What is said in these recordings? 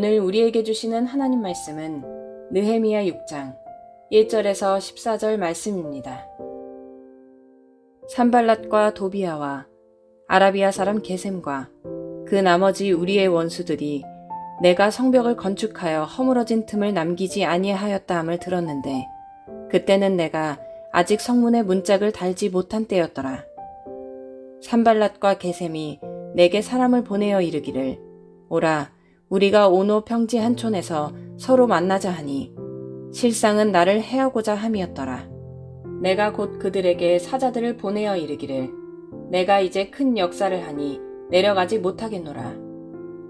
오늘 우리에게 주시는 하나님 말씀은 느헤미야 6장 1절에서 14절 말씀입니다. 산발랏과 도비아와 아라비아 사람 게셈과 그 나머지 우리의 원수들이 내가 성벽을 건축하여 허물어진 틈을 남기지 아니하였다 함을 들었는데 그때는 내가 아직 성문에 문짝을 달지 못한 때였더라. 산발랏과 게셈이 내게 사람을 보내어 이르기를 오라 우리가 오노 평지 한 촌에서 서로 만나자 하니 실상은 나를 해하고자 함이었더라. 내가 곧 그들에게 사자들을 보내어 이르기를 내가 이제 큰 역사를 하니 내려가지 못하겠노라.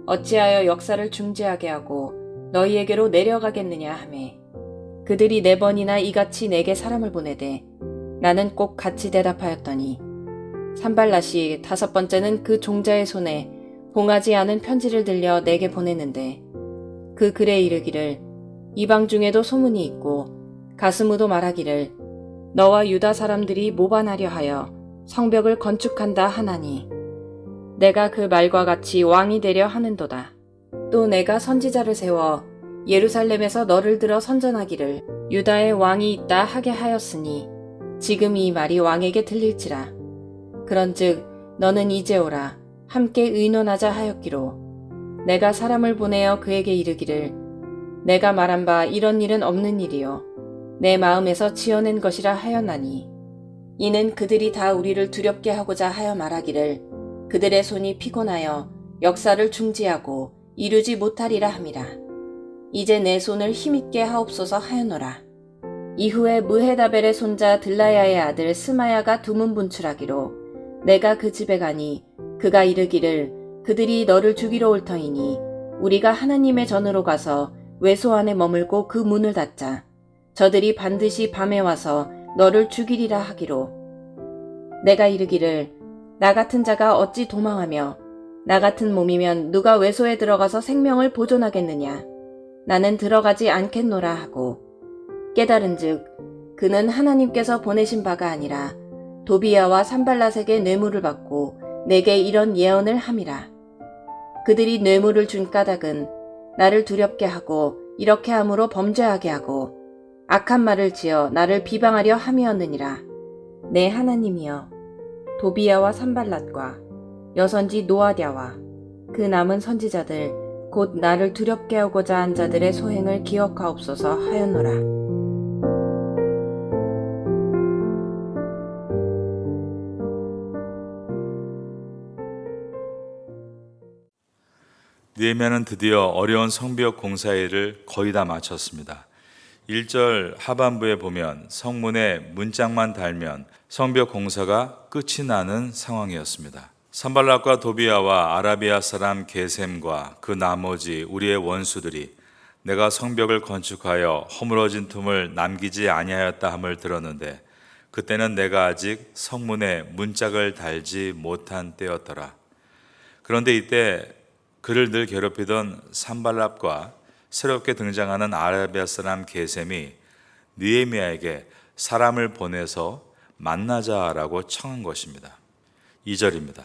어찌하여 역사를 중지하게 하고 너희에게로 내려가겠느냐 하매 그들이 4번이나 이같이 내게 사람을 보내되 나는 꼭 같이 대답하였더니 산발랏이 5번째는 그 종자의 손에 봉하지 않은 편지를 들려 내게 보냈는데 그 글에 이르기를 이방 중에도 소문이 있고 가스무도 말하기를 너와 유다 사람들이 모반하려 하여 성벽을 건축한다 하나니 내가 그 말과 같이 왕이 되려 하는도다. 또 내가 선지자를 세워 예루살렘에서 너를 들어 선전하기를 유다의 왕이 있다 하게 하였으니 지금 이 말이 왕에게 들릴지라. 그런즉 너는 이제 오라 함께 의논하자 하였기로 내가 사람을 보내어 그에게 이르기를 내가 말한 바 이런 일은 없는 일이요 내 마음에서 지어낸 것이라 하였나니 이는 그들이 다 우리를 두렵게 하고자 하여 말하기를 그들의 손이 피곤하여 역사를 중지하고 이루지 못하리라 함이라. 이제 내 손을 힘있게 하옵소서 하였노라. 이후에 무헤다벨의 손자 들라야의 아들 스마야가 두문 분출하기로 내가 그 집에 가니 그가 이르기를 그들이 너를 죽이러 올 터이니 우리가 하나님의 전으로 가서 외소 안에 머물고 그 문을 닫자. 저들이 반드시 밤에 와서 너를 죽이리라 하기로 내가 이르기를 나 같은 자가 어찌 도망하며 나 같은 몸이면 누가 외소에 들어가서 생명을 보존하겠느냐. 나는 들어가지 않겠노라 하고 깨달은즉 그는 하나님께서 보내신 바가 아니라 도비아와 산발랏에게 뇌물을 받고 내게 이런 예언을 함이라. 그들이 뇌물을 준 까닭은 나를 두렵게 하고 이렇게 함으로 범죄하게 하고 악한 말을 지어 나를 비방하려 함이었느니라. 내 하나님이여 도비아와 산발랏과 여선지 노아랴와 그 남은 선지자들 곧 나를 두렵게 하고자 한 자들의 소행을 기억하옵소서 하였노라. 느헤미야는 드디어 어려운 성벽 공사일을 거의 다 마쳤습니다. 1절 하반부에 보면 성문에 문짝만 달면 성벽 공사가 끝이 나는 상황이었습니다. 산발랏과 도비아와 아라비아 사람 게셈과 그 나머지 우리의 원수들이 내가 성벽을 건축하여 허물어진 틈을 남기지 아니하였다 함을 들었는데 그때는 내가 아직 성문에 문짝을 달지 못한 때였더라. 그런데 이때 그를 늘 괴롭히던 산발랏과 새롭게 등장하는 아라비아 사람 게셈이 느헤미야에게 사람을 보내서 만나자라고 청한 것입니다. 2절입니다.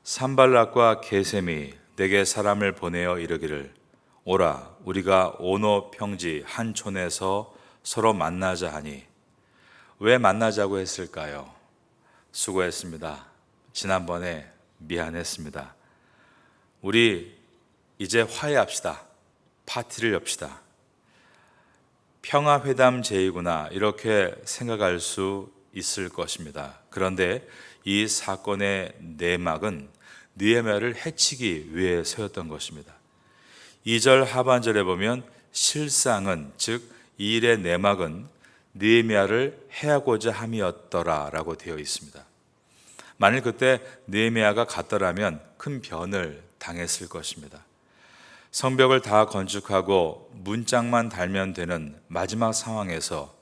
산발랏과 게셈이 내게 사람을 보내어 이르기를 오라 우리가 오노 평지 한 촌에서 서로 만나자 하니 왜 만나자고 했을까요? 수고했습니다. 지난번에 미안했습니다. 우리 이제 화해합시다. 파티를 엽시다. 평화회담 제의구나 이렇게 생각할 수 있을 것입니다. 그런데 이 사건의 내막은 느헤미야를 해치기 위해서였던 것입니다. 2절 하반절에 보면 실상은 즉 이 일의 내막은 느헤미야를 해하고자 함이었더라라고 되어 있습니다. 만일 그때 느헤미야가 갔더라면 큰 변을 당했을 것입니다. 성벽을 다 건축하고 문짝만 달면 되는 마지막 상황에서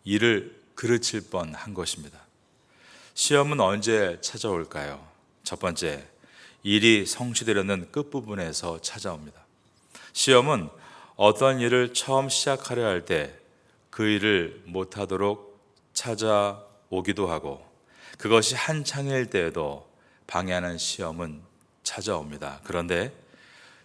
이를 그르칠 뻔한 것입니다. 시험은 언제 찾아올까요? 첫 번째, 일이 성취되려는 끝부분에서 찾아옵니다. 시험은 어떤 일을 처음 시작하려 할 때 그 일을 못하도록 찾아오기도 하고 그것이 한창일 때에도 방해하는 시험은 찾아옵니다. 그런데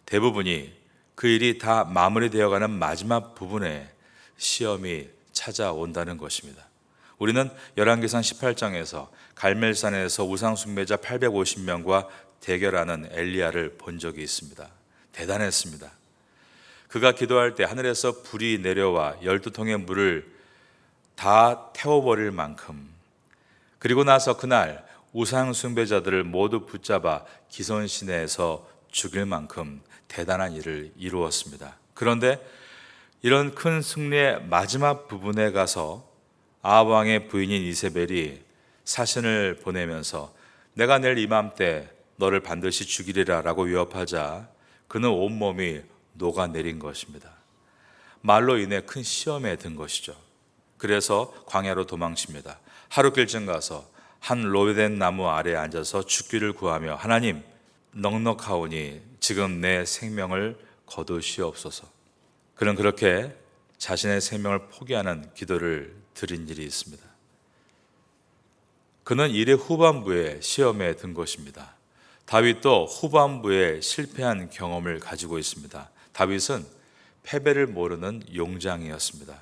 대부분이 그 일이 다 마무리되어가는 마지막 부분에 시험이 찾아온다는 것입니다. 우리는 열왕기상 18장에서 갈멜산에서 우상 숭배자 850명과 대결하는 엘리야를 본 적이 있습니다. 대단했습니다. 그가 기도할 때 하늘에서 불이 내려와 12통의 물을 다 태워버릴 만큼, 그리고 나서 그날 우상 숭배자들을 모두 붙잡아 기손 시내에서 죽일 만큼 대단한 일을 이루었습니다. 그런데 이런 큰 승리의 마지막 부분에 가서 아합 왕의 부인인 이세벨이 사신을 보내면서 내가 내일 이맘때 너를 반드시 죽이리라 라고 위협하자 그는 온몸이 녹아내린 것입니다. 말로 인해 큰 시험에 든 것이죠. 그래서 광야로 도망칩니다. 하룻길쯤 가서 한 로베된 나무 아래에 앉아서 죽기를 구하며 하나님 넉넉하오니 지금 내 생명을 거두시옵소서. 그는 그렇게 자신의 생명을 포기하는 기도를 드린 일이 있습니다. 그는 일의 후반부에 시험에 든 것입니다. 다윗도 후반부에 실패한 경험을 가지고 있습니다. 다윗은 패배를 모르는 용장이었습니다.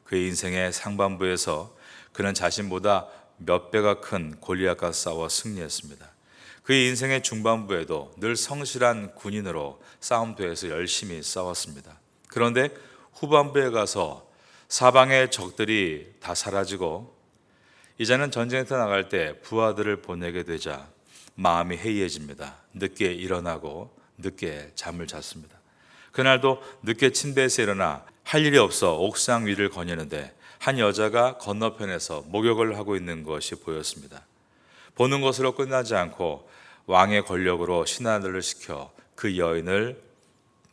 그의 인생의 상반부에서 그는 자신보다 몇 배가 큰 골리앗과 싸워 승리했습니다. 그의 인생의 중반부에도 늘 성실한 군인으로 싸움터에서 열심히 싸웠습니다. 그런데 후반부에 가서 사방의 적들이 다 사라지고 이제는 전쟁에 나갈 때 부하들을 보내게 되자 마음이 해이해집니다. 늦게 일어나고 늦게 잠을 잤습니다. 그날도 늦게 침대에서 일어나 할 일이 없어 옥상 위를 거니는데 한 여자가 건너편에서 목욕을 하고 있는 것이 보였습니다. 보는 것으로 끝나지 않고 왕의 권력으로 신하들을 시켜 그 여인을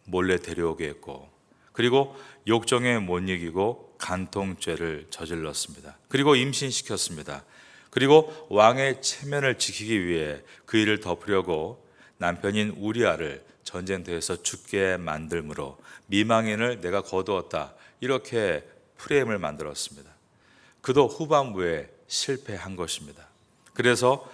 몰래 데려오게 했고, 그리고 욕정에 못 이기고 간통죄를 저질렀습니다. 그리고 임신시켰습니다. 그리고 왕의 체면을 지키기 위해 그 일을 덮으려고 남편인 우리아를 전쟁터에서 죽게 만들므로 미망인을 내가 거두었다, 이렇게 프레임을 만들었습니다. 그도 후반부에 실패한 것입니다. 그래서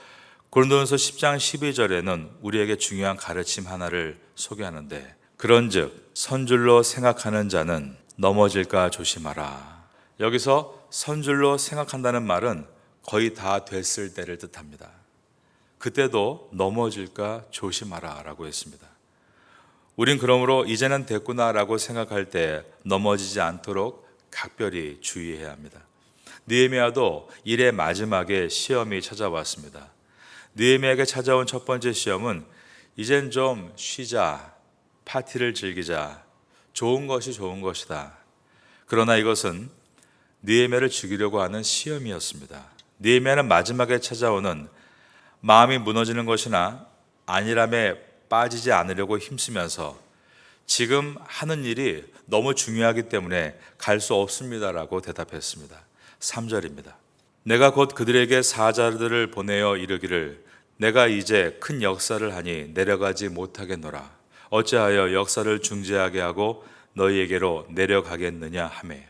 고린도전서 10장 12절에는 우리에게 중요한 가르침 하나를 소개하는데, 그런즉 선줄로 생각하는 자는 넘어질까 조심하라. 여기서 선줄로 생각한다는 말은 거의 다 됐을 때를 뜻합니다. 그때도 넘어질까 조심하라 라고 했습니다. 우린 그러므로 이제는 됐구나라고 생각할 때 넘어지지 않도록 각별히 주의해야 합니다. 느헤미야도 일의 마지막에 시험이 찾아왔습니다. 느헤미야에게 찾아온 첫 번째 시험은 이젠 좀 쉬자, 파티를 즐기자, 좋은 것이 좋은 것이다. 그러나 이것은 느헤미야를 죽이려고 하는 시험이었습니다. 느헤미야는 마지막에 찾아오는 마음이 무너지는 것이나 안일함에 빠지지 않으려고 힘쓰면서 지금 하는 일이 너무 중요하기 때문에 갈 수 없습니다라고 대답했습니다. 3절입니다. 내가 곧 그들에게 사자들을 보내어 이르기를 내가 이제 큰 역사를 하니 내려가지 못하겠노라. 어찌하여 역사를 중지하게 하고 너희에게로 내려가겠느냐 하매.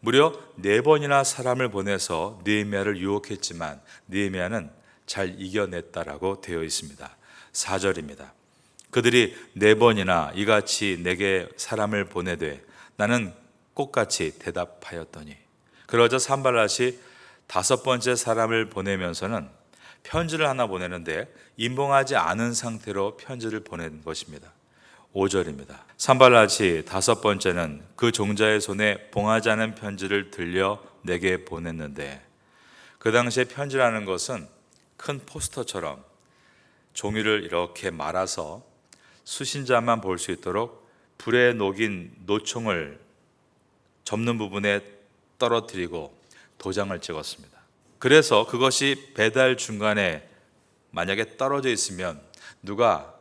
무려 4번이나 사람을 보내서 느헤미야를 유혹했지만 느헤미야는 잘 이겨냈다라고 되어 있습니다. 4절입니다. 그들이 4번이나 이같이 내게 사람을 보내되 나는 꽃같이 대답하였더니. 그러자 산발랏이 5번째 사람을 보내면서는 편지를 하나 보내는데 임봉하지 않은 상태로 편지를 보낸 것입니다. 5절입니다. 산발랏이 5번째는 그 종자의 손에 봉하지 않은 편지를 들려 내게 보냈는데, 그 당시에 편지라는 것은 큰 포스터처럼 종이를 이렇게 말아서 수신자만 볼 수 있도록 불에 녹인 노총을 접는 부분에 떨어뜨리고 도장을 찍었습니다. 그래서 그것이 배달 중간에 만약에 떨어져 있으면 누가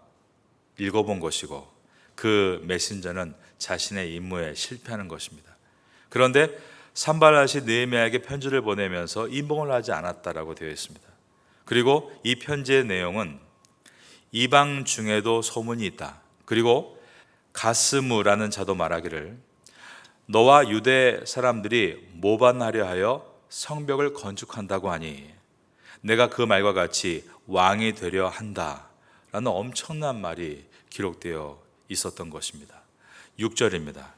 읽어본 것이고 그 메신저는 자신의 임무에 실패하는 것입니다. 그런데 산발랏이 느헤미야에게 편지를 보내면서 임봉을 하지 않았다라고 되어 있습니다. 그리고 이 편지의 내용은 이방 중에도 소문이 있다. 그리고 가스무라는 자도 말하기를 너와 유대 사람들이 모반하려 하여 성벽을 건축한다고 하니 내가 그 말과 같이 왕이 되려 한다 라는 엄청난 말이 기록되어 있었던 것입니다. 6절입니다.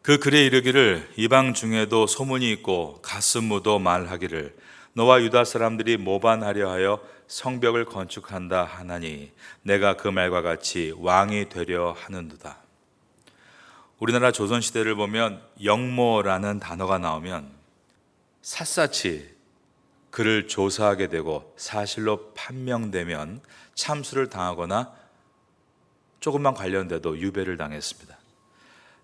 그 글에 이르기를 이방 중에도 소문이 있고 가슴 묻어 말하기를 너와 유다 사람들이 모반하려 하여 성벽을 건축한다 하나니 내가 그 말과 같이 왕이 되려 하는도다. 우리나라 조선시대를 보면 영모라는 단어가 나오면 샅샅이 그를 조사하게 되고 사실로 판명되면 참수를 당하거나 조금만 관련돼도 유배를 당했습니다.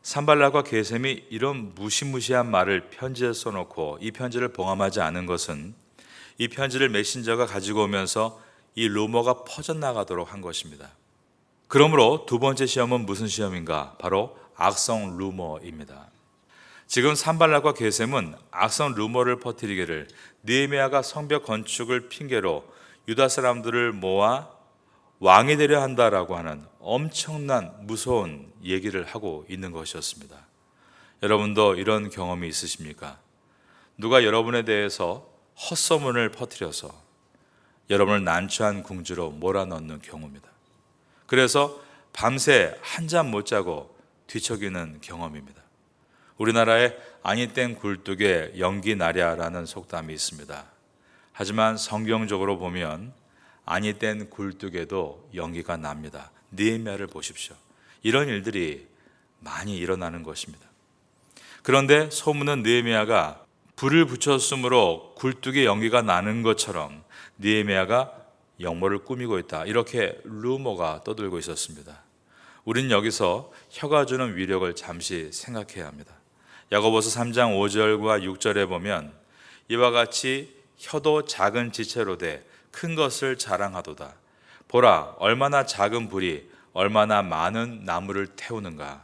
산발락과 게셈이 이런 무시무시한 말을 편지에 써놓고 이 편지를 봉함하지 않은 것은 이 편지를 메신저가 가지고 오면서 이 루머가 퍼져나가도록 한 것입니다. 그러므로 두 번째 시험은 무슨 시험인가? 바로 악성 루머입니다. 지금 산발락과 게셈은 악성 루머를 퍼뜨리기를 느헤미야가 성벽 건축을 핑계로 유다 사람들을 모아 왕이 되려 한다라고 하는 엄청난 무서운 얘기를 하고 있는 것이었습니다. 여러분도 이런 경험이 있으십니까? 누가 여러분에 대해서 헛소문을 퍼뜨려서 여러분을 난처한 궁지로 몰아넣는 경우입니다. 그래서 밤새 한잠 못 자고 뒤척이는 경험입니다. 우리나라에 아니 땐 굴뚝에 연기 나랴라는 속담이 있습니다. 하지만 성경적으로 보면 아니 땐 굴뚝에도 연기가 납니다. 느헤미야를 보십시오. 이런 일들이 많이 일어나는 것입니다. 그런데 소문은 느헤미야가 불을 붙였으므로 굴뚝에 연기가 나는 것처럼 느헤미야가 영모를 꾸미고 있다. 이렇게 루머가 떠들고 있었습니다. 우리는 여기서 혀가 주는 위력을 잠시 생각해야 합니다. 야고보서 3장 5절과 6절에 보면 이와 같이 혀도 작은 지체로 돼 큰 것을 자랑하도다. 보라, 얼마나 작은 불이 얼마나 많은 나무를 태우는가.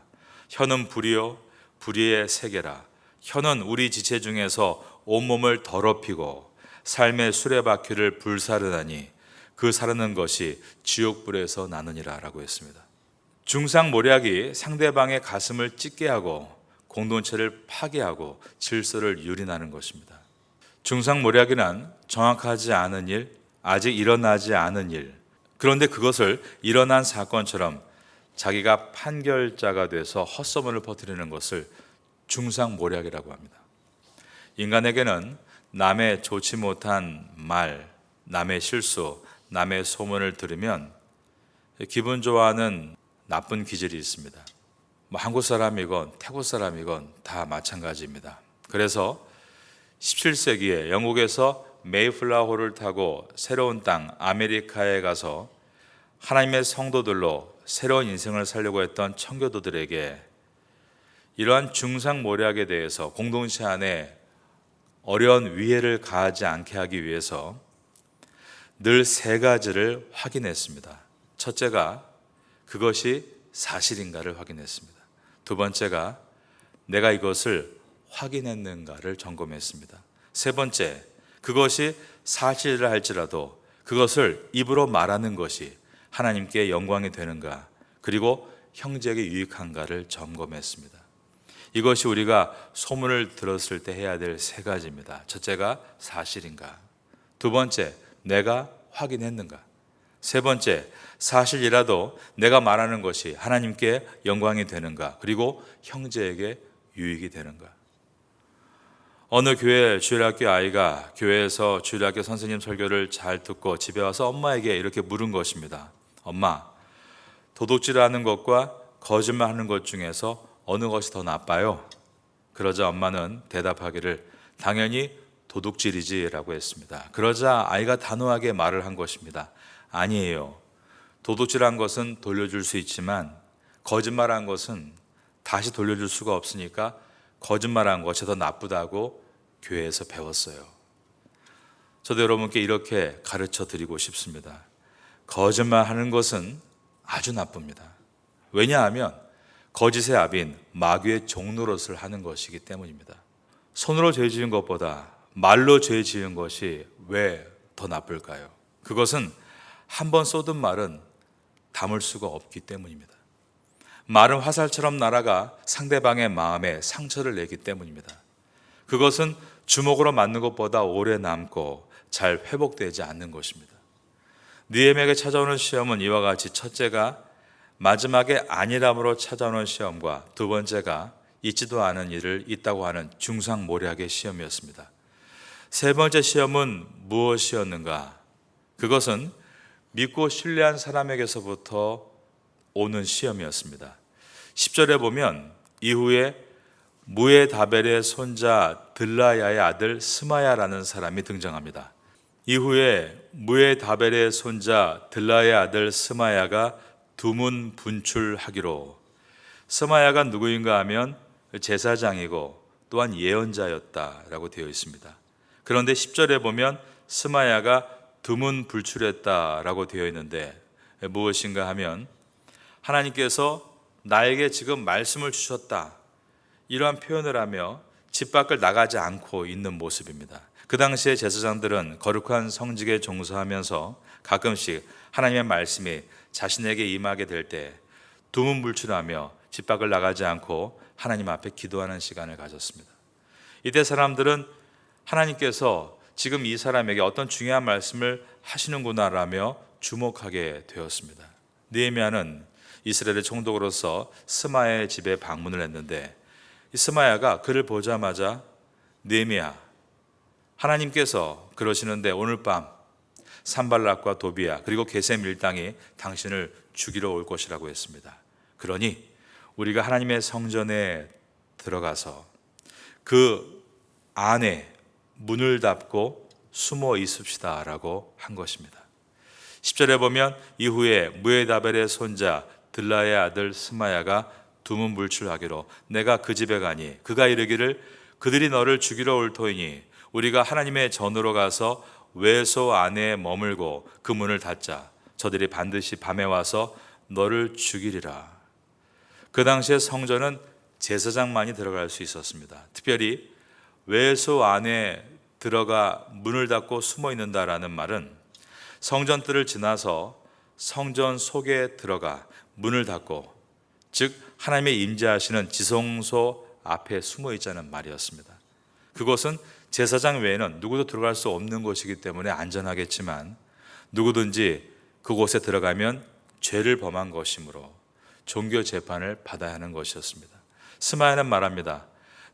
혀는 불이요 불의의 세계라. 혀는 우리 지체 중에서 온몸을 더럽히고 삶의 수레바퀴를 불사르다니 그 사르는 것이 지옥불에서 나느니라 라고 했습니다. 중상모략이 상대방의 가슴을 찢게 하고 공동체를 파괴하고 질서를 유린하는 것입니다. 중상모략이란 정확하지 않은 일, 아직 일어나지 않은 일, 그런데 그것을 일어난 사건처럼 자기가 판결자가 돼서 헛소문을 퍼뜨리는 것을 중상모략이라고 합니다. 인간에게는 남의 좋지 못한 말, 남의 실수, 남의 소문을 들으면 기분 좋아하는 나쁜 기질이 있습니다. 한국 사람이건 태국 사람이건 다 마찬가지입니다. 그래서 17세기에 영국에서 메이플라워호를 타고 새로운 땅 아메리카에 가서 하나님의 성도들로 새로운 인생을 살려고 했던 청교도들에게 이러한 중상모략에 대해서 공동체 안에 어려운 위해를 가하지 않게 하기 위해서 늘 세 가지를 확인했습니다. 첫째가 그것이 사실인가를 확인했습니다. 두 번째가 내가 이것을 확인했는가를 점검했습니다. 세 번째, 그것이 사실이라 할지라도 그것을 입으로 말하는 것이 하나님께 영광이 되는가, 그리고 형제에게 유익한가를 점검했습니다. 이것이 우리가 소문을 들었을 때 해야 될 세 가지입니다. 첫째가 사실인가, 두 번째, 내가 확인했는가, 세 번째, 사실이라도 내가 말하는 것이 하나님께 영광이 되는가, 그리고 형제에게 유익이 되는가. 어느 교회 주일학교 아이가 교회에서 주일학교 선생님 설교를 잘 듣고 집에 와서 엄마에게 이렇게 물은 것입니다. 엄마, 도둑질하는 것과 거짓말하는 것 중에서 어느 것이 더 나빠요? 그러자 엄마는 대답하기를 당연히 도둑질이지 라고 했습니다. 그러자 아이가 단호하게 말을 한 것입니다. 아니에요. 도둑질한 것은 돌려줄 수 있지만 거짓말한 것은 다시 돌려줄 수가 없으니까 거짓말한 것이 더 나쁘다고 교회에서 배웠어요. 저도 여러분께 이렇게 가르쳐 드리고 싶습니다. 거짓말하는 것은 아주 나쁩니다. 왜냐하면 거짓의 압인 마귀의 종노릇을 하는 것이기 때문입니다. 손으로 죄 지은 것보다 말로 죄 지은 것이 왜 더 나쁠까요? 그것은 한 번 쏟은 말은 담을 수가 없기 때문입니다. 말은 화살처럼 날아가 상대방의 마음에 상처를 내기 때문입니다. 그것은 주먹으로 맞는 것보다 오래 남고 잘 회복되지 않는 것입니다. 느헤미야에게 찾아오는 시험은 이와 같이 첫째가 마지막에 안일함으로 찾아오는 시험과 두 번째가 있지도 않은 일을 있다고 하는 중상모략의 시험이었습니다. 세 번째 시험은 무엇이었는가? 그것은 믿고 신뢰한 사람에게서부터 오는 시험이었습니다. 10절에 보면 이후에 무에다벨의 손자 들라야의 아들 스마야라는 사람이 등장합니다. 이후에 무에다벨의 손자 들라야의 아들 스마야가 두문 분출하기로. 스마야가 누구인가 하면 제사장이고 또한 예언자였다라고 되어 있습니다. 그런데 10절에 보면 스마야가 두문 불출했다라고 되어 있는데 무엇인가 하면 하나님께서 나에게 지금 말씀을 주셨다, 이러한 표현을 하며 집 밖을 나가지 않고 있는 모습입니다. 그 당시에 제사장들은 거룩한 성직에 종사하면서 가끔씩 하나님의 말씀이 자신에게 임하게 될 때 두문불출하며 집 밖을 나가지 않고 하나님 앞에 기도하는 시간을 가졌습니다. 이때 사람들은 하나님께서 지금 이 사람에게 어떤 중요한 말씀을 하시는구나라며 주목하게 되었습니다. 느헤미야는 이스라엘의 총독으로서 스마야의 집에 방문을 했는데 이 스마야가 그를 보자마자 느헤미야, 하나님께서 그러시는데 오늘 밤 산발락과 도비야 그리고 게셈 일당이 당신을 죽이러 올 것이라고 했습니다. 그러니 우리가 하나님의 성전에 들어가서 그 안에 문을 닫고 숨어 있읍시다 라고 한 것입니다. 10절에 보면 이후에 무에다벨의 손자 들라의 아들 스마야가 두문불출하기로 내가 그 집에 가니 그가 이르기를 그들이 너를 죽이러 올 터이니 우리가 하나님의 전으로 가서 외소 안에 머물고 그 문을 닫자. 저들이 반드시 밤에 와서 너를 죽이리라. 그 당시에 성전은 제사장만이 들어갈 수 있었습니다. 특별히 외소 안에 들어가 문을 닫고 숨어 있는다라는 말은 성전들을 지나서 성전 속에 들어가 문을 닫고, 즉 하나님의 임재하시는 지성소 앞에 숨어 있자는 말이었습니다. 그곳은 제사장 외에는 누구도 들어갈 수 없는 곳이기 때문에 안전하겠지만 누구든지 그곳에 들어가면 죄를 범한 것이므로 종교 재판을 받아야 하는 것이었습니다. 스마야는 말합니다.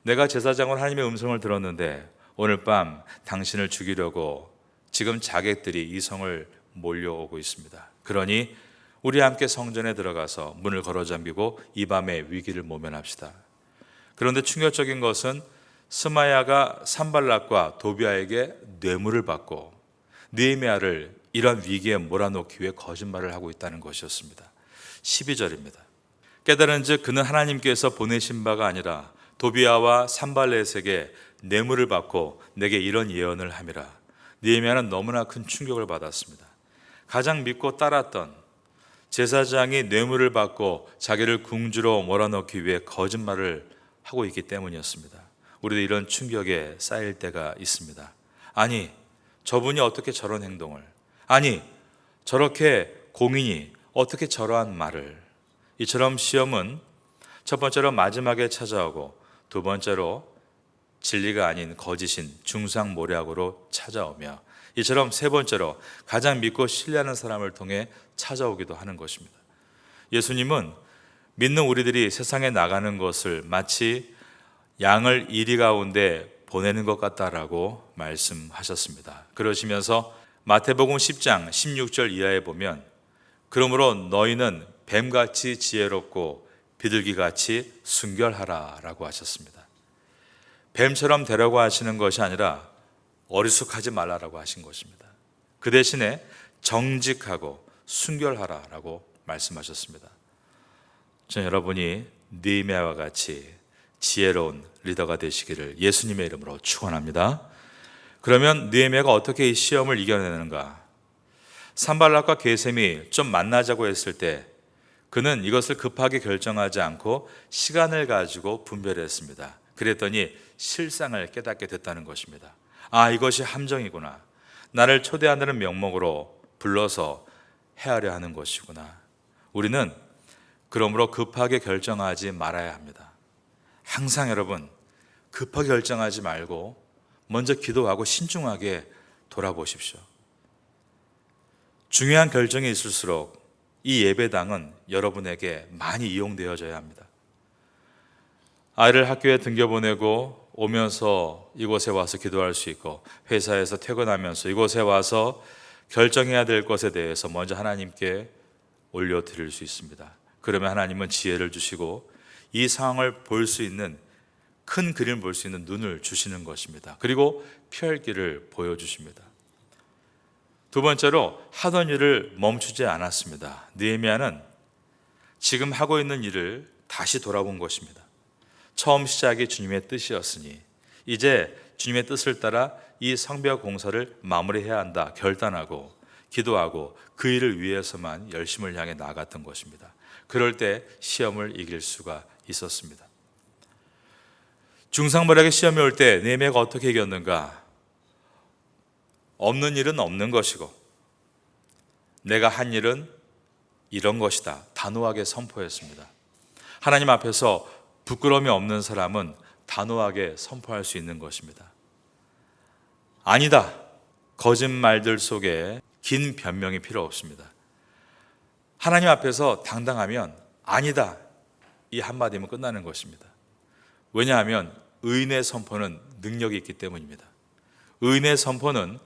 내가 제사장으로 하나님의 음성을 들었는데 오늘 밤 당신을 죽이려고 지금 자객들이 이 성을 몰려오고 있습니다. 그러니 우리 함께 성전에 들어가서 문을 걸어 잠기고 이 밤의 위기를 모면합시다. 그런데 충격적인 것은 스마야가 산발락과 도비아에게 뇌물을 받고 느헤미야를 이런 위기에 몰아넣기 위해 거짓말을 하고 있다는 것이었습니다. 12절입니다. 깨달은 즉 그는 하나님께서 보내신 바가 아니라 도비아와 산발렛에게 뇌물을 받고 내게 이런 예언을 함이라. 느헤미야는 너무나 큰 충격을 받았습니다. 가장 믿고 따랐던 제사장이 뇌물을 받고 자기를 궁주로 몰아넣기 위해 거짓말을 하고 있기 때문이었습니다. 우리도 이런 충격에 쌓일 때가 있습니다. 아니, 저분이 어떻게 저런 행동을, 아니, 저렇게 공인이 어떻게 저러한 말을. 이처럼 시험은 첫 번째로 마지막에 찾아오고 두 번째로 진리가 아닌 거짓인 중상모략으로 찾아오며 이처럼 세 번째로 가장 믿고 신뢰하는 사람을 통해 찾아오기도 하는 것입니다. 예수님은 믿는 우리들이 세상에 나가는 것을 마치 양을 이리 가운데 보내는 것 같다라고 말씀하셨습니다. 그러시면서 마태복음 10장 16절 이하에 보면 그러므로 너희는 뱀같이 지혜롭고 비둘기같이 순결하라 라고 하셨습니다. 뱀처럼 되려고 하시는 것이 아니라 어리숙하지 말라라고 하신 것입니다. 그 대신에 정직하고 순결하라 라고 말씀하셨습니다. 저는 여러분이 느헤미야와 같이 지혜로운 리더가 되시기를 예수님의 이름으로 축원합니다. 그러면 느헤미야가 어떻게 이 시험을 이겨내는가? 산발락과 게셈이 좀 만나자고 했을 때 그는 이것을 급하게 결정하지 않고 시간을 가지고 분별했습니다. 그랬더니 실상을 깨닫게 됐다는 것입니다. 아, 이것이 함정이구나. 나를 초대하는 명목으로 불러서 해하려 하는 것이구나. 우리는 그러므로 급하게 결정하지 말아야 합니다. 항상 여러분 급하게 결정하지 말고 먼저 기도하고 신중하게 돌아보십시오. 중요한 결정이 있을수록 이 예배당은 여러분에게 많이 이용되어져야 합니다. 아이를 학교에 등겨보내고 오면서 이곳에 와서 기도할 수 있고, 회사에서 퇴근하면서 이곳에 와서 결정해야 될 것에 대해서 먼저 하나님께 올려드릴 수 있습니다. 그러면 하나님은 지혜를 주시고 이 상황을 볼 수 있는, 큰 그림을 볼 수 있는 눈을 주시는 것입니다. 그리고 피할 길을 보여주십니다. 두 번째로, 하던 일을 멈추지 않았습니다. 느헤미야는 지금 하고 있는 일을 다시 돌아본 것입니다. 처음 시작이 주님의 뜻이었으니 이제 주님의 뜻을 따라 이 성벽 공사를 마무리해야 한다 결단하고 기도하고 그 일을 위해서만 열심을 향해 나아갔던 것입니다. 그럴 때 시험을 이길 수가 있었습니다. 중상모략의 시험이 올 때 느헤미야가 어떻게 이겼는가? 없는 일은 없는 것이고 내가 한 일은 이런 것이다, 단호하게 선포했습니다. 하나님 앞에서 부끄러움이 없는 사람은 단호하게 선포할 수 있는 것입니다. 아니다, 거짓말들 속에 긴 변명이 필요 없습니다. 하나님 앞에서 당당하면 아니다, 이 한마디면 끝나는 것입니다. 왜냐하면 의인의 선포는 능력이 있기 때문입니다. 의인의 선포는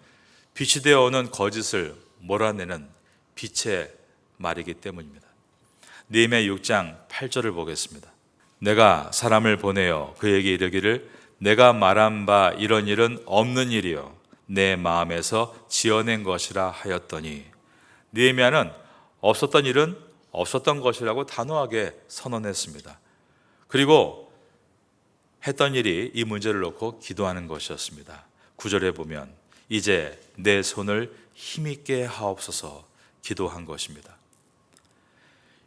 빛이 되어 오는 거짓을 몰아내는 빛의 말이기 때문입니다. 느헤미야 6장 8절을 보겠습니다. 내가 사람을 보내어 그에게 이르기를 내가 말한 바 이런 일은 없는 일이요 내 마음에서 지어낸 것이라 하였더니, 느헤미야는 없었던 일은 없었던 것이라고 단호하게 선언했습니다. 그리고 했던 일이 이 문제를 놓고 기도하는 것이었습니다. 9절에 보면 이제 내 손을 힘있게 하옵소서 기도한 것입니다.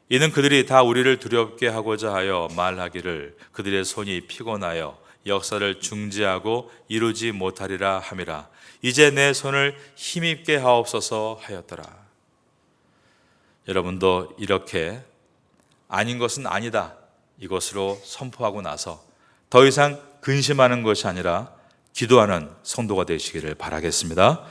이는 그들이 다 우리를 두렵게 하고자 하여 말하기를 그들의 손이 피곤하여 역사를 중지하고 이루지 못하리라 함이라. 이제 내 손을 힘있게 하옵소서 하였더라. 여러분도 이렇게 아닌 것은 아니다, 이것으로 선포하고 나서 더 이상 근심하는 것이 아니라 기도하는 성도가 되시기를 바라겠습니다.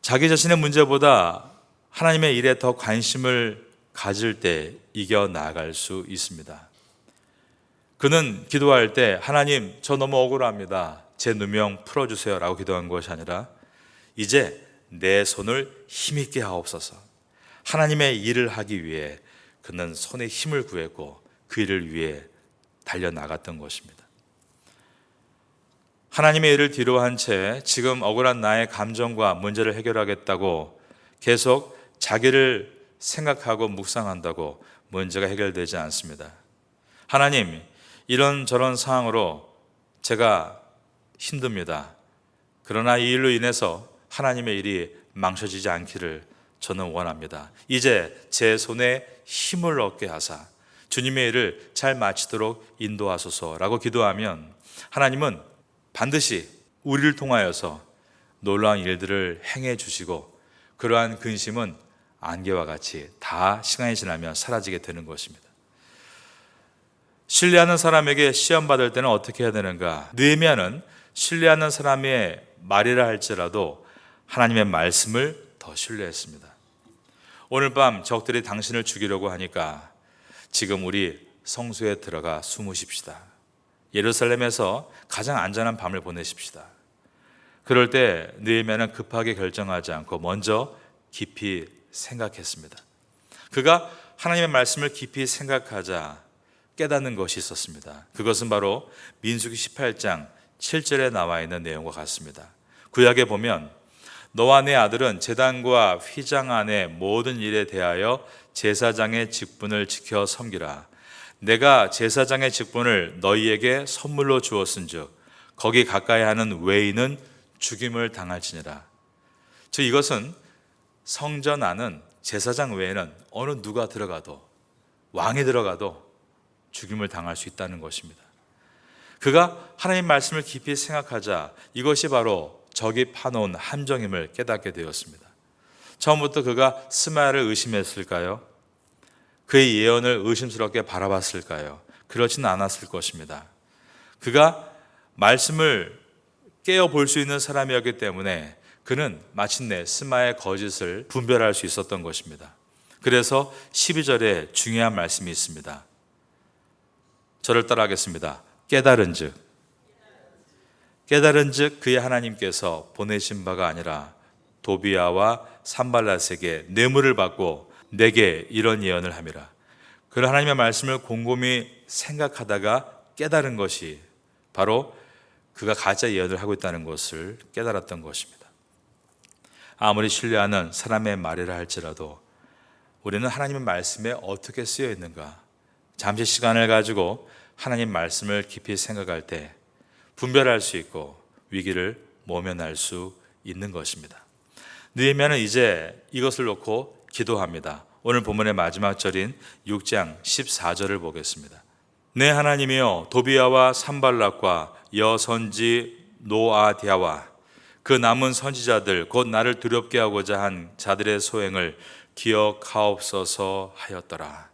자기 자신의 문제보다 하나님의 일에 더 관심을 가질 때 이겨나갈 수 있습니다. 그는 기도할 때 하나님, 저 너무 억울합니다, 제 누명 풀어주세요 라고 기도한 것이 아니라 이제 내 손을 힘있게 하옵소서. 하나님의 일을 하기 위해 그는 손에 힘을 구했고 그 일을 위해 달려나갔던 것입니다. 하나님의 일을 뒤로한 채 지금 억울한 나의 감정과 문제를 해결하겠다고 계속 자기를 생각하고 묵상한다고 문제가 해결되지 않습니다. 하나님, 이런저런 상황으로 제가 힘듭니다. 그러나 이 일로 인해서 하나님의 일이 망쳐지지 않기를 저는 원합니다. 이제 제 손에 힘을 얻게 하사 주님의 일을 잘 마치도록 인도하소서라고 기도하면 하나님은 반드시 우리를 통하여서 놀라운 일들을 행해 주시고 그러한 근심은 안개와 같이 다 시간이 지나면 사라지게 되는 것입니다. 신뢰하는 사람에게 시험 받을 때는 어떻게 해야 되는가? 느헤미야는 신뢰하는 사람의 말이라 할지라도 하나님의 말씀을 더 신뢰했습니다. 오늘 밤 적들이 당신을 죽이려고 하니까 지금 우리 성소에 들어가 숨으십시다. 예루살렘에서 가장 안전한 밤을 보내십시다. 그럴 때 느헤미야는 급하게 결정하지 않고 먼저 깊이 생각했습니다. 그가 하나님의 말씀을 깊이 생각하자 깨닫는 것이 있었습니다. 그것은 바로 민수기 18장 7절에 나와 있는 내용과 같습니다. 구약에 보면 너와 내 아들은 제단과 휘장 안의 모든 일에 대하여 제사장의 직분을 지켜 섬기라. 내가 제사장의 직분을 너희에게 선물로 주었은즉 거기 가까이 하는 외인은 죽임을 당할지니라. 즉 이것은 성전 안은 제사장 외에는 어느 누가 들어가도, 왕이 들어가도 죽임을 당할 수 있다는 것입니다. 그가 하나님 말씀을 깊이 생각하자 이것이 바로 적이 파놓은 함정임을 깨닫게 되었습니다. 처음부터 그가 스마야를 의심했을까요? 그의 예언을 의심스럽게 바라봤을까요? 그렇지는 않았을 것입니다. 그가 말씀을 깨어볼 수 있는 사람이었기 때문에 그는 마침내 스마야의 거짓을 분별할 수 있었던 것입니다. 그래서 12절에 중요한 말씀이 있습니다. 저를 따라하겠습니다. 깨달은즉 그의 하나님께서 보내신 바가 아니라 도비아와 산발랏에게 뇌물을 받고 내게 이런 예언을 함이라. 그런 하나님의 말씀을 곰곰이 생각하다가 깨달은 것이 바로 그가 가짜 예언을 하고 있다는 것을 깨달았던 것입니다. 아무리 신뢰하는 사람의 말이라 할지라도 우리는 하나님의 말씀에 어떻게 쓰여 있는가, 잠시 시간을 가지고 하나님 말씀을 깊이 생각할 때 분별할 수 있고 위기를 모면할 수 있는 것입니다. 느헤미야는 이제 이것을 놓고 기도합니다. 오늘 본문의 마지막 절인 6장 14절을 보겠습니다. 내 하나님이여, 도비아와 산발락과 여선지 노아디아와 그 남은 선지자들 곧 나를 두렵게 하고자 한 자들의 소행을 기억하옵소서 하였더라.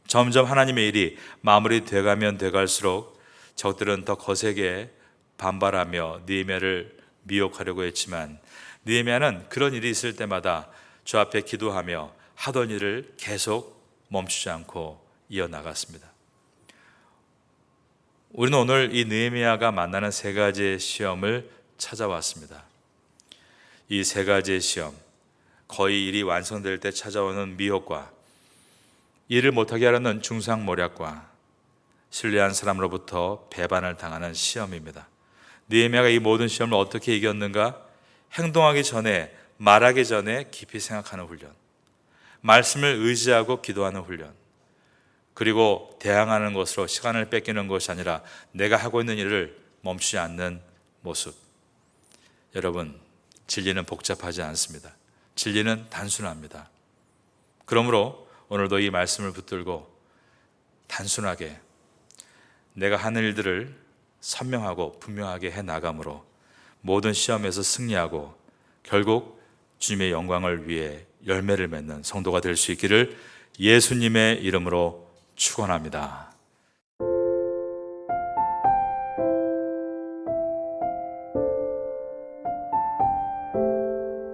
점점 하나님의 일이 마무리돼가면 돼갈수록 적들은 더 거세게 반발하며 느헤미야를 미혹하려고 했지만 느헤미야는 그런 일이 있을 때마다 주 앞에 기도하며 하던 일을 계속 멈추지 않고 이어나갔습니다. 우리는 오늘 이 느헤미야가 만나는 세 가지의 시험을 찾아왔습니다. 이 세 가지의 시험, 거의 일이 완성될 때 찾아오는 미혹과 일을 못하게 하려는 중상모략과 신뢰한 사람으로부터 배반을 당하는 시험입니다. 느헤미야가 이 모든 시험을 어떻게 이겼는가? 행동하기 전에, 말하기 전에 깊이 생각하는 훈련, 말씀을 의지하고 기도하는 훈련, 그리고 대항하는 것으로 시간을 뺏기는 것이 아니라 내가 하고 있는 일을 멈추지 않는 모습. 여러분, 진리는 복잡하지 않습니다. 진리는 단순합니다. 그러므로 오늘도 이 말씀을 붙들고 단순하게 내가 하는 일들을 선명하고 분명하게 해나감으로 모든 시험에서 승리하고 결국 주님의 영광을 위해 열매를 맺는 성도가 될 수 있기를 예수님의 이름으로 축원합니다.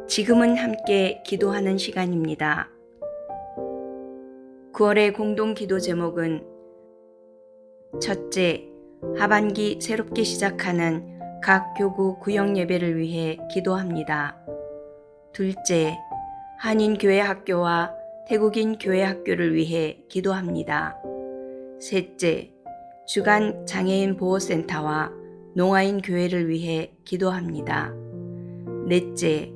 지금은 함께 기도하는 시간입니다. 9월의 공동 기도 제목은 첫째, 하반기 새롭게 시작하는 각 교구 구역 예배를 위해 기도합니다. 둘째, 한인 교회 학교와 태국인 교회 학교를 위해 기도합니다. 셋째, 주간 장애인 보호센터와 농아인 교회를 위해 기도합니다. 넷째,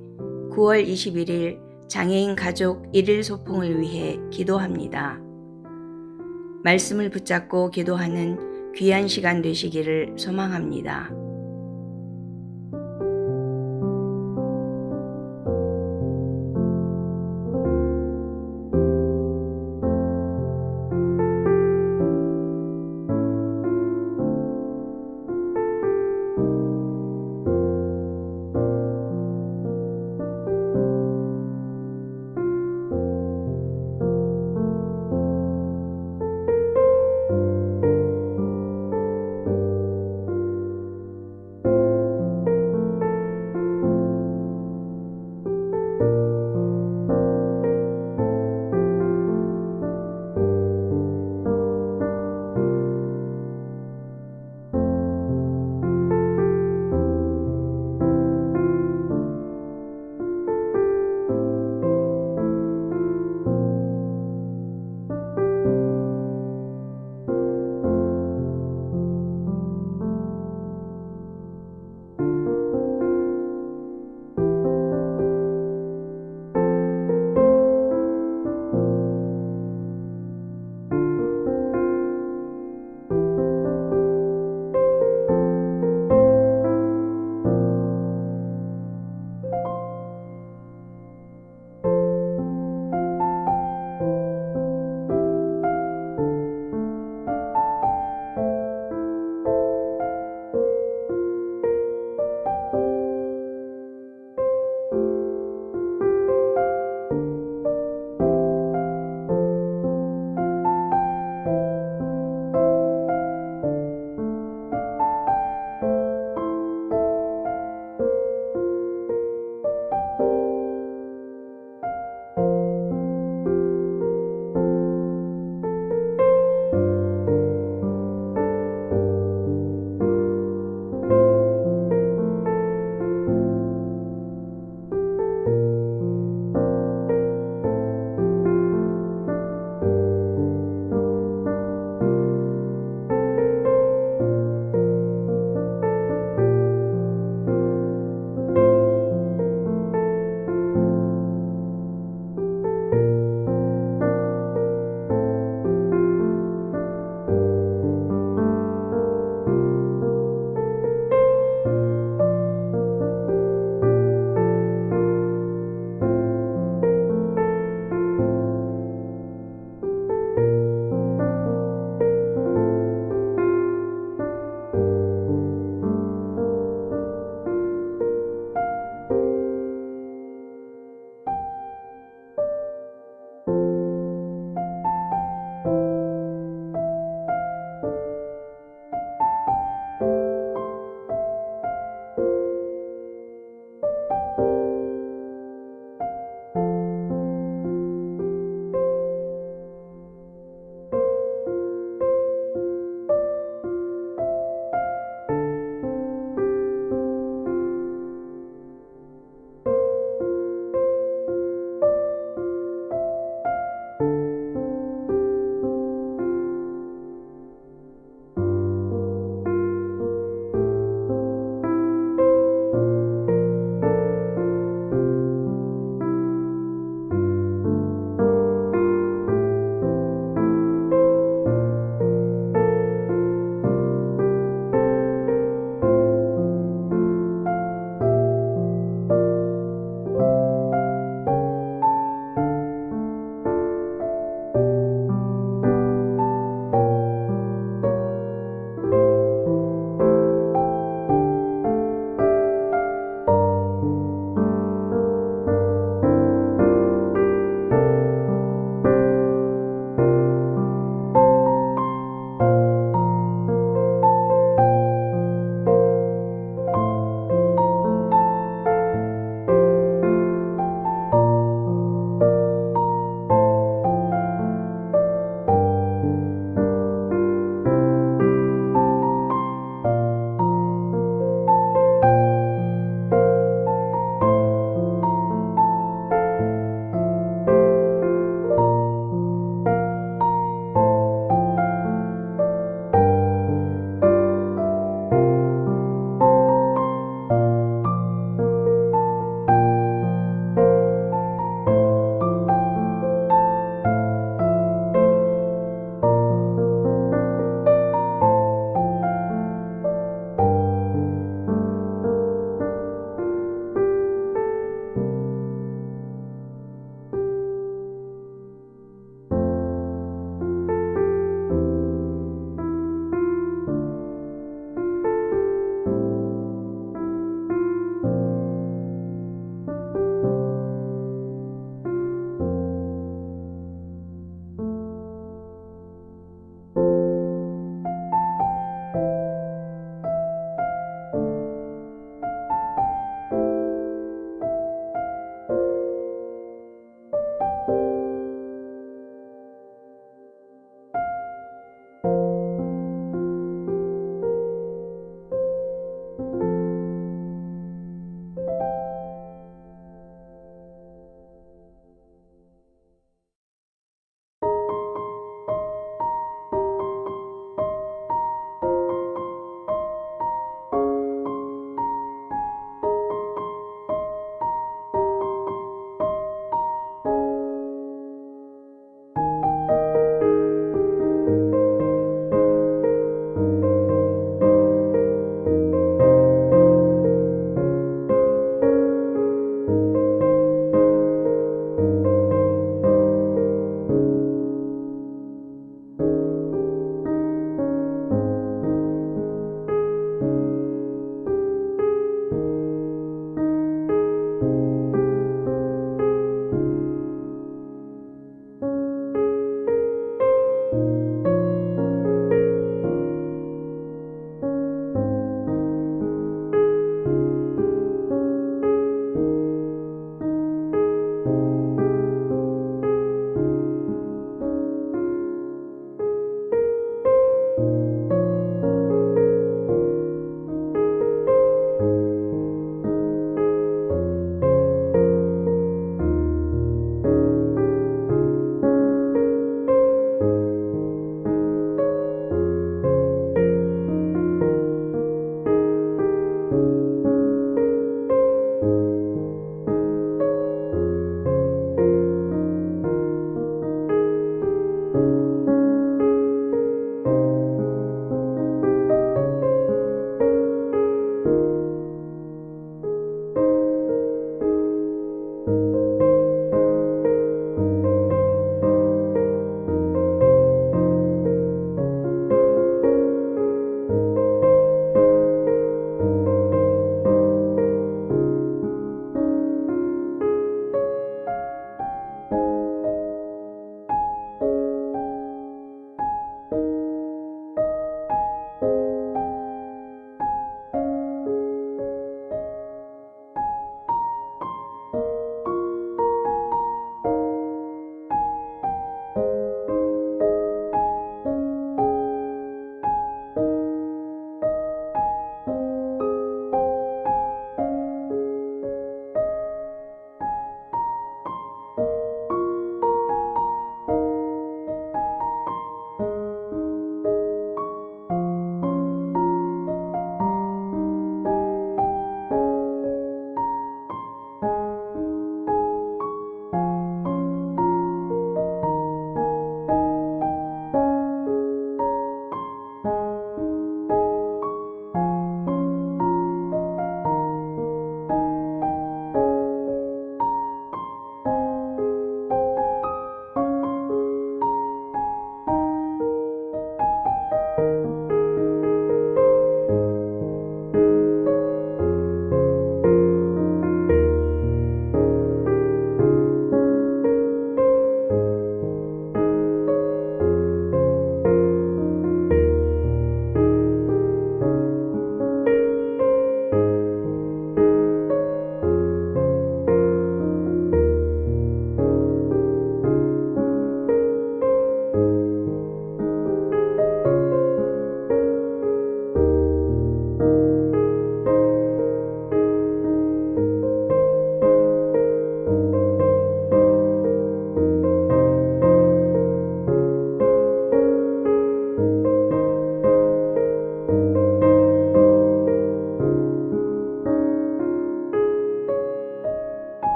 9월 21일 장애인 가족 1일 소풍을 위해 기도합니다. 말씀을 붙잡고 기도하는 귀한 시간 되시기를 소망합니다.